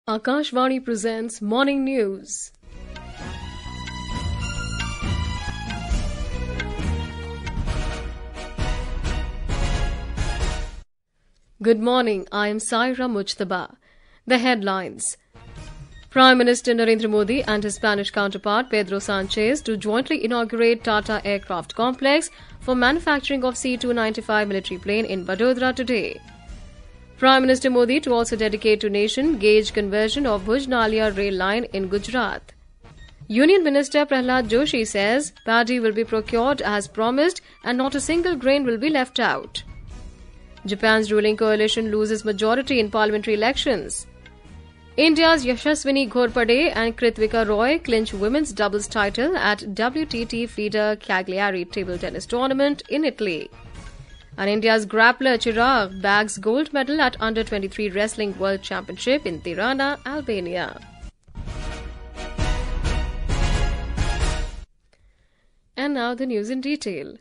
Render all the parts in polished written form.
Akashvani presents Morning News. Good morning, I am Saira Mujtaba. The headlines. Prime Minister Narendra Modi and his Spanish counterpart Pedro Sanchez to jointly inaugurate TATA Aircraft Complex for manufacturing of C-295 military plane in Vadodara today. Prime Minister Modi to also dedicate to nation gauge conversion of Bhuj-Naliya rail line in Gujarat. Union Minister Pralhad Joshi says paddy will be procured as promised and not a single grain will be left out. Japan's ruling coalition loses majority in parliamentary elections. India's Yashaswini Ghorpade and Krittwika clinch women's doubles title at WTT Feeder Cagliari table tennis tournament in Italy. And India's grappler Chirag bags gold medal at Under-23 Wrestling World Championship in Tirana, Albania. And now the news in detail.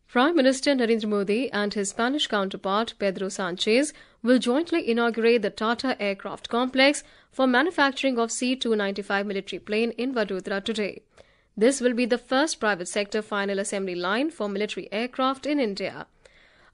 Prime Minister Narendra Modi and his Spanish counterpart Pedro Sanchez will jointly inaugurate the TATA Aircraft Complex for manufacturing of C-295 military plane in Vadodara today. This will be the first private sector final assembly line for military aircraft in India.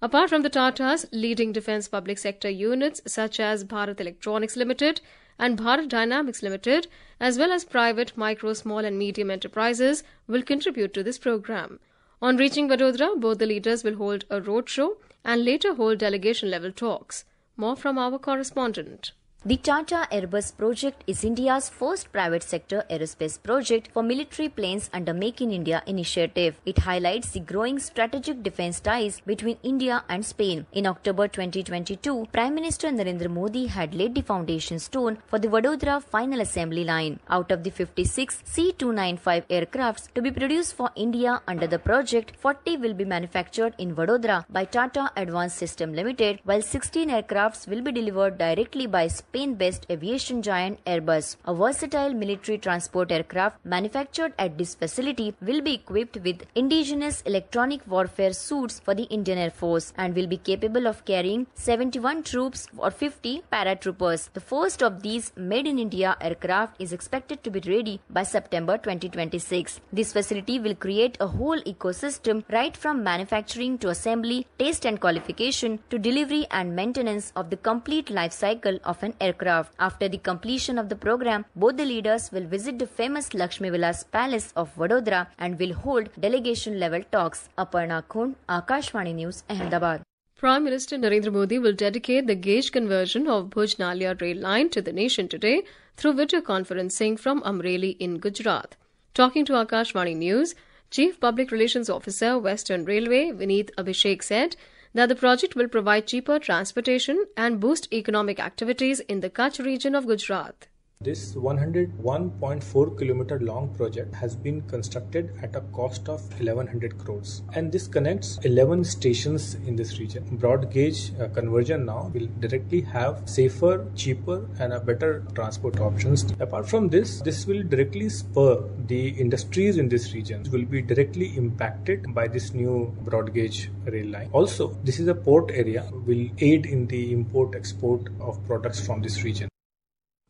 Apart from the Tatas, leading defence public sector units such as Bharat Electronics Limited and Bharat Dynamics Limited, as well as private, micro, small and medium enterprises, will contribute to this programme. On reaching Vadodara, both the leaders will hold a roadshow and later hold delegation-level talks. More from our correspondent. The Tata Airbus project is India's first private sector aerospace project for military planes under Make in India initiative. It highlights the growing strategic defence ties between India and Spain. In October 2022, Prime Minister Narendra Modi had laid the foundation stone for the Vadodara final assembly line. Out of the 56 C-295 aircrafts to be produced for India under the project, 40 will be manufactured in Vadodara by Tata Advanced System Limited, while 16 aircrafts will be delivered directly by Spain-based aviation giant Airbus. A versatile military transport aircraft manufactured at this facility will be equipped with indigenous electronic warfare suits for the Indian Air Force and will be capable of carrying 71 troops or 50 paratroopers. The first of these made in India aircraft is expected to be ready by September 2026. This facility will create a whole ecosystem right from manufacturing to assembly, test and qualification to delivery and maintenance of the complete life cycle of an aircraft. After the completion of the program, both the leaders will visit the famous Lakshmi Vilas Palace of Vadodara and will hold delegation-level talks. Aparna Khund, Akashvani News, Ahmedabad. Prime Minister Narendra Modi will dedicate the gauge conversion of Bhuj-Naliya rail line to the nation today through video conferencing from Amreli in Gujarat. Talking to Akashvani News, Chief Public Relations Officer, Western Railway, Vineet Abhishek said that the project will provide cheaper transportation and boost economic activities in the Kutch region of Gujarat. This 101.4 kilometer long project has been constructed at a cost of 1100 crores and this connects 11 stations in this region. Broad gauge conversion now will directly have safer, cheaper and a better transport options. Apart from this will directly spur the industries in this region. It will be directly impacted by this new broad gauge rail line. Also, this is a port area, will aid in the import-export of products from this region.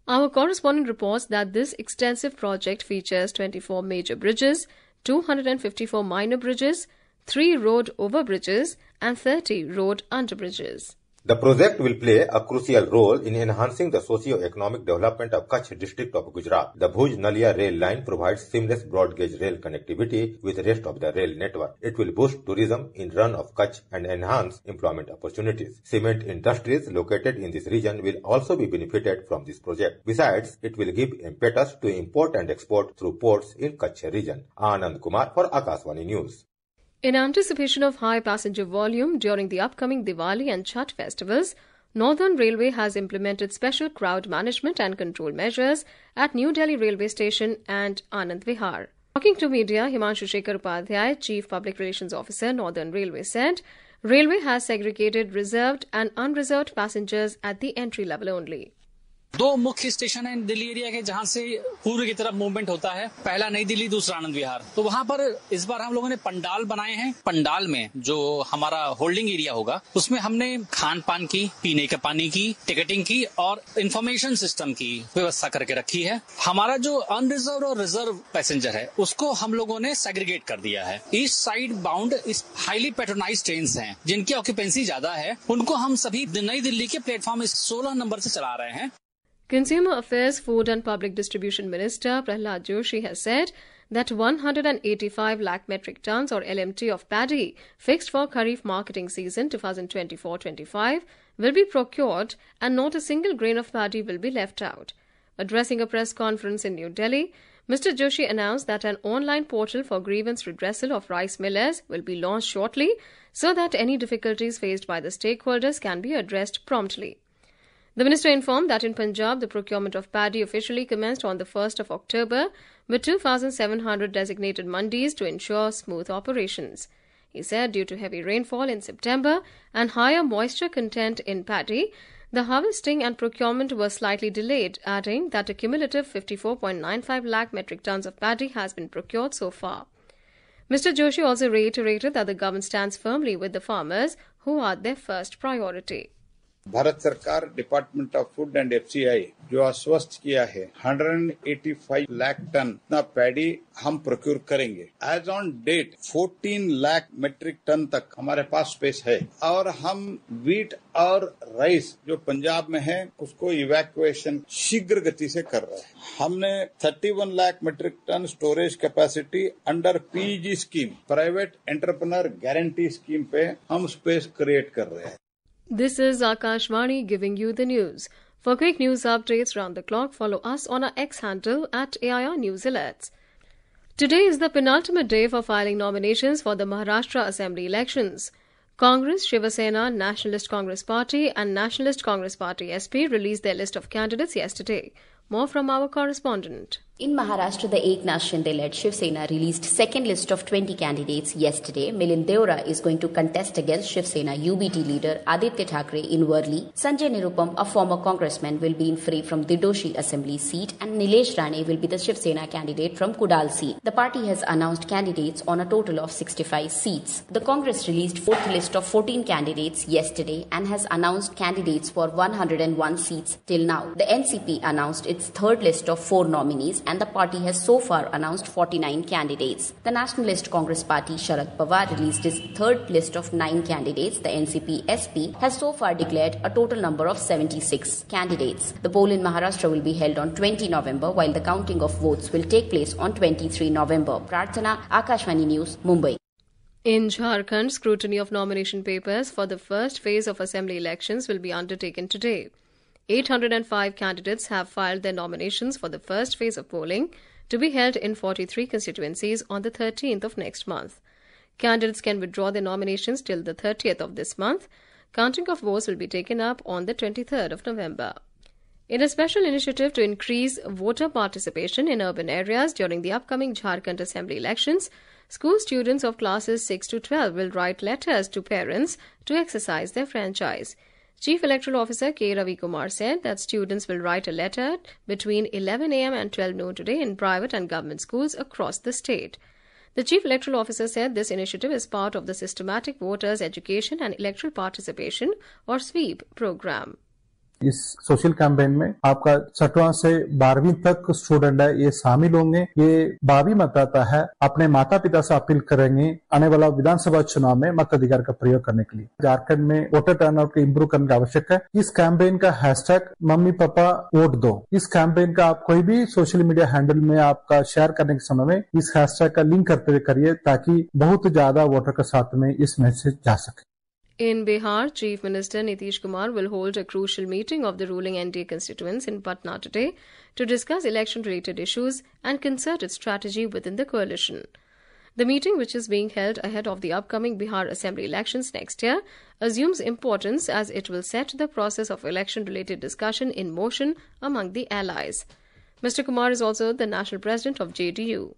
Our correspondent reports that this extensive project features 24 major bridges, 254 minor bridges, 3 road overbridges and 30 road underbridges. The project will play a crucial role in enhancing the socio-economic development of Kutch district of Gujarat. The Bhuj-Naliya rail line provides seamless broad gauge rail connectivity with the rest of the rail network. It will boost tourism in run of Kutch and enhance employment opportunities. Cement industries located in this region will also be benefited from this project. Besides, it will give impetus to import and export through ports in Kutch region. Anand Kumar for Akashvani News. In anticipation of high passenger volume during the upcoming Diwali and Chhath festivals, Northern Railway has implemented special crowd management and control measures at New Delhi Railway Station and Anand Vihar. Talking to media, Himanshu Shekhar Upadhyay, Chief Public Relations Officer, Northern Railway, said Railway has segregated reserved and unreserved passengers at the entry level only. दो मुख्य station है Delhi area के जहां से पूर्व की तरफ movement होता है। पहला नई दिल्ली, दूसरा आनंद विहार। तो वहां पर इस बार हम लोगों ने पंडाल बनाए हैं। पंडाल में जो हमारा होल्डिंग एरिया होगा उसमें हमने खान पान की, पीने के पानी की, टिकटिंग की और इंफॉर्मेशन सिस्टम की व्यवस्था करके रखी है। हमारा जो अनरिजर्व और रिजर्व पैसेंजर है उसको हम लोगों ने सेग्रीगेट कर दिया है। ईस्ट साइड बाउंड इस हाईली पैट्रोनाइज ट्रेन हैं जिनकी ऑक्यूपेंसी ज्यादा है, उनको हम सभी नई दिल्ली के प्लेटफॉर्म 16 नंबर से चला रहे हैं। Consumer Affairs, Food and Public Distribution Minister Pralhad Joshi has said that 185 lakh metric tons or LMT of paddy fixed for Kharif marketing season 2024-25 will be procured and not a single grain of paddy will be left out. Addressing a press conference in New Delhi, Mr. Joshi announced that an online portal for grievance redressal of rice millers will be launched shortly so that any difficulties faced by the stakeholders can be addressed promptly. The minister informed that in Punjab, the procurement of paddy officially commenced on the 1st of October with 2,700 designated mandis to ensure smooth operations. He said due to heavy rainfall in September and higher moisture content in paddy, the harvesting and procurement were slightly delayed, adding that a cumulative 54.95 lakh metric tons of paddy has been procured so far. Mr. Joshi also reiterated that the government stands firmly with the farmers who are their first priority. Bharat सरकार department of food and FCI जो आश्वस्त किया है 185 lakh ton इतना paddy हम procure करेंगे। As on date 14 lakh metric ton तक हमारे पास स्पेस है और हम वीट और राइस जो पंजाब में है उसको इवैक्यूएशन शीघ्र गति से कर रहे हैं। हमने 31 lakh metric ton storage capacity under PG scheme, private entrepreneur guarantee scheme पे हम स्पेस क्रिएट कर रहे हैं। This is Akashvani giving you the news. For quick news updates round the clock, follow us on our X handle at AIR News Alerts. Today is the penultimate day for filing nominations for the Maharashtra Assembly elections. Congress, Shiva Sena, Nationalist Congress Party and Nationalist Congress Party SP released their list of candidates yesterday. More from our correspondent. In Maharashtra, the Eknath Shinde-led Shiv Sena released second list of 20 candidates yesterday. Milind Deora is going to contest against Shiv Sena UBT leader Aditya Thackeray in Worli. Sanjay Nirupam, a former congressman, will be in free from Didoshi Assembly seat, and Nilesh Rane will be the Shiv Sena candidate from Kudal seat. The party has announced candidates on a total of 65 seats. The Congress released fourth list of 14 candidates yesterday and has announced candidates for 101 seats till now. The NCP announced its third list of 4 nominees, and the party has so far announced 49 candidates. The Nationalist Congress Party, Sharad Pawar, released its third list of 9 candidates. The NCP SP has so far declared a total number of 76 candidates. The poll in Maharashtra will be held on 20 November, while the counting of votes will take place on 23 November. Prarthana, Akashvani News, Mumbai. In Jharkhand, scrutiny of nomination papers for the first phase of assembly elections will be undertaken today. 805 candidates have filed their nominations for the first phase of polling to be held in 43 constituencies on the 13th of next month. Candidates can withdraw their nominations till the 30th of this month. Counting of votes will be taken up on the 23rd of November. In a special initiative to increase voter participation in urban areas during the upcoming Jharkhand Assembly elections, school students of classes 6 to 12 will write letters to parents to exercise their franchise. Chief Electoral Officer K. Ravi Kumar said that students will write a letter between 11 a.m. and 12 noon today in private and government schools across the state. The Chief Electoral Officer said this initiative is part of the Systematic Voters Education and Electoral Participation or SWEEP program. इस social campaign में आपका 6वां से 12वीं तक student है, ये शामिल होंगे। ये भावी मतदाता है, अपने माता पिता से अपील करेंगे आने वाला विधानसभा चुनाव में मताधिकार का प्रयोग करने के लिए। झारखंड में वोटर टर्नआउट को इम्प्रूव करने की आवश्यक है। इस कैंपेन का हैशटैग मम्मी पापा वोट दो। इस कैंपेन का आप कोई भी सोशल मीडिया हैंडल में आपका शेयर करने के समय में इस हैशटैग का लिंक करते हुए करिए, ताकि बहुत ज्यादा वोटर के साथ में इस मैसेज जा सके। In Bihar, Chief Minister Nitish Kumar will hold a crucial meeting of the ruling NDA constituents in Patna today to discuss election-related issues and concert its strategy within the coalition. The meeting, which is being held ahead of the upcoming Bihar Assembly elections next year, assumes importance as it will set the process of election-related discussion in motion among the allies. Mr. Kumar is also the national president of JDU.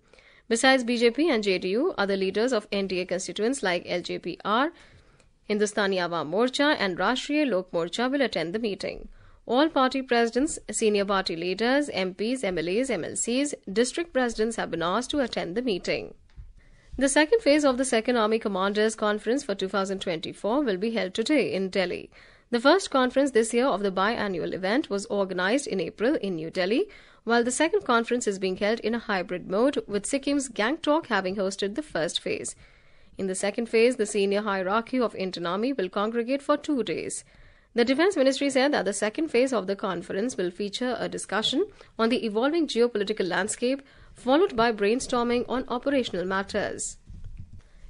Besides BJP and JDU, other leaders of NDA constituents like LJP-R, Hindustani Awam Morcha and Rashtriya Lok Morcha will attend the meeting. All party presidents, senior party leaders, MPs, MLAs, MLCs, district presidents have been asked to attend the meeting. The second phase of the Second Army Commanders Conference for 2024 will be held today in Delhi. The first conference this year of the biannual event was organized in April in New Delhi, while the second conference is being held in a hybrid mode, with Sikkim's Gangtok having hosted the first phase. In the second phase, the senior hierarchy of Indian Army will congregate for 2 days. The Defence Ministry said that the second phase of the conference will feature a discussion on the evolving geopolitical landscape, followed by brainstorming on operational matters.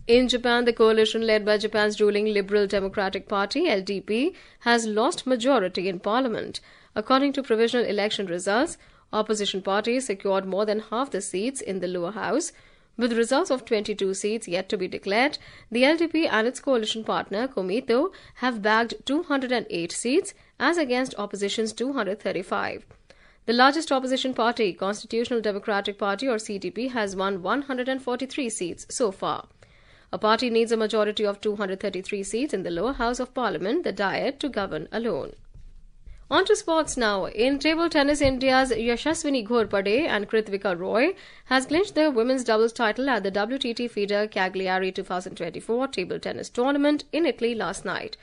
In Japan, the coalition led by Japan's ruling Liberal Democratic Party, LDP, has lost majority in parliament. According to provisional election results, opposition parties secured more than half the seats in the lower house. With results of 22 seats yet to be declared, the LDP and its coalition partner, Komeito, have bagged 208 seats as against opposition's 235. The largest opposition party, Constitutional Democratic Party or CDP, has won 143 seats so far. A party needs a majority of 233 seats in the lower house of parliament, the Diet, to govern alone. On to sports now. In table tennis, India's Yashaswini Ghorpade and Krittwika has clinched their women's doubles title at the WTT Feeder Cagliari 2024 table tennis tournament in Italy last night.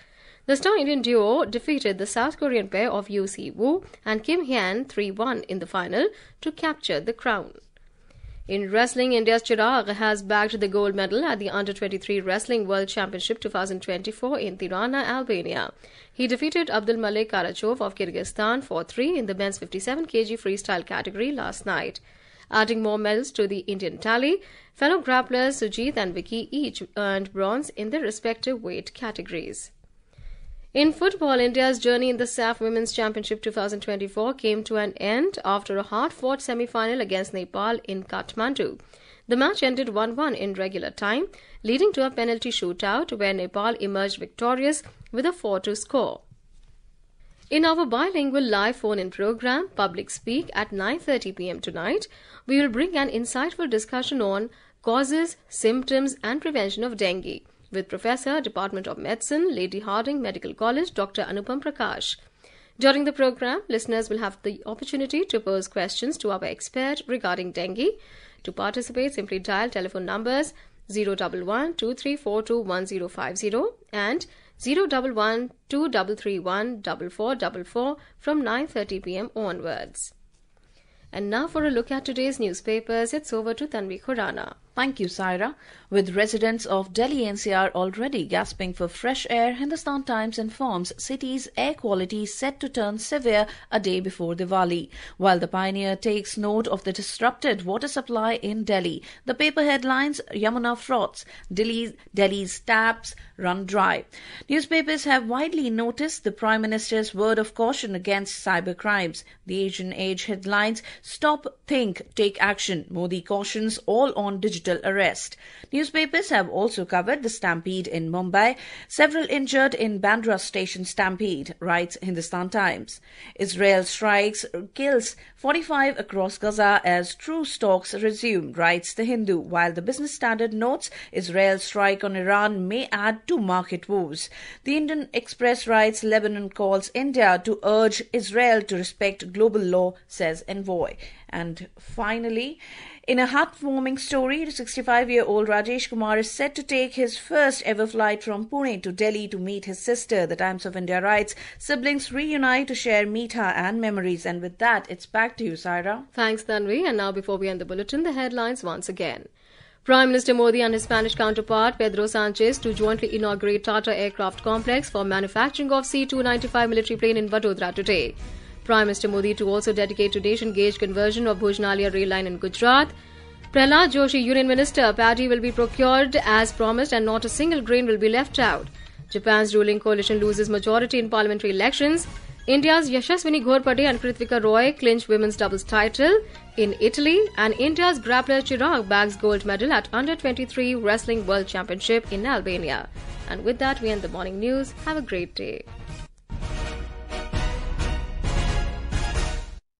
The star Indian duo defeated the South Korean pair of Yoo Si-woo and Kim Hyeon 3-1 in the final to capture the crown. In wrestling, India's Chirag has bagged the gold medal at the Under-23 Wrestling World Championship 2024 in Tirana, Albania. He defeated Abdulmalik Karachov of Kyrgyzstan 4-3 in the men's 57 kg freestyle category last night. Adding more medals to the Indian tally, fellow grapplers Sujit and Vicky each earned bronze in their respective weight categories. In football, India's journey in the SAF Women's Championship 2024 came to an end after a hard-fought semi-final against Nepal in Kathmandu. The match ended 1-1 in regular time, leading to a penalty shootout where Nepal emerged victorious with a 4-2 score. In our bilingual live phone-in program, Public Speak, at 9:30 p.m. tonight, we will bring an insightful discussion on causes, symptoms and prevention of dengue with Professor, Department of Medicine, Lady Hardinge Medical College, Dr. Anupam Prakash. During the program, listeners will have the opportunity to pose questions to our expert regarding dengue. To participate, simply dial telephone numbers 011-2342-1050 and 011-2331-4444 from 9:30 p.m. onwards. And now for a look at today's newspapers, it's over to Tanvi Khurana. Thank you, Saira. With residents of Delhi NCR already gasping for fresh air, Hindustan Times informs city's air quality set to turn severe a day before Diwali. While the Pioneer takes note of the disrupted water supply in Delhi, the paper headlines Yamuna froths, Delhi's taps run dry. Newspapers have widely noticed the Prime Minister's word of caution against cyber crimes. The Asian Age headlines Stop, Think, Take Action. Modi cautions all on digital arrest. Newspapers have also covered the stampede in Mumbai, several injured in Bandra station stampede, writes Hindustan Times. Israel strikes, kills 45 across Gaza as truce talks resume, writes The Hindu, while the Business Standard notes Israel's strike on Iran may add to market woes. The Indian Express writes Lebanon calls India to urge Israel to respect global law, says envoy. And finally, in a heartwarming story, 65-year-old Rajesh Kumar is set to take his first ever flight from Pune to Delhi to meet his sister. The Times of India writes, siblings reunite to share meetha and memories. And with that, it's back to you, Saira. Thanks, Tanvi. And now before we end the bulletin, the headlines once again. Prime Minister Modi and his Spanish counterpart Pedro Sanchez to jointly inaugurate TATA Aircraft Complex for manufacturing of C-295 military plane in Vadodara today. Prime Minister Modi to also dedicate to nation gauge conversion of Bhuj-Naliya rail line in Gujarat. Pralhad Joshi, Union Minister, paddy will be procured as promised and not a single grain will be left out. Japan's ruling coalition loses majority in parliamentary elections. India's Yashaswini Ghorpade and Krittwika clinch women's doubles title in Italy. And India's grappler Chirag bags gold medal at Under-23 Wrestling World Championship in Albania. And with that, we end the morning news. Have a great day.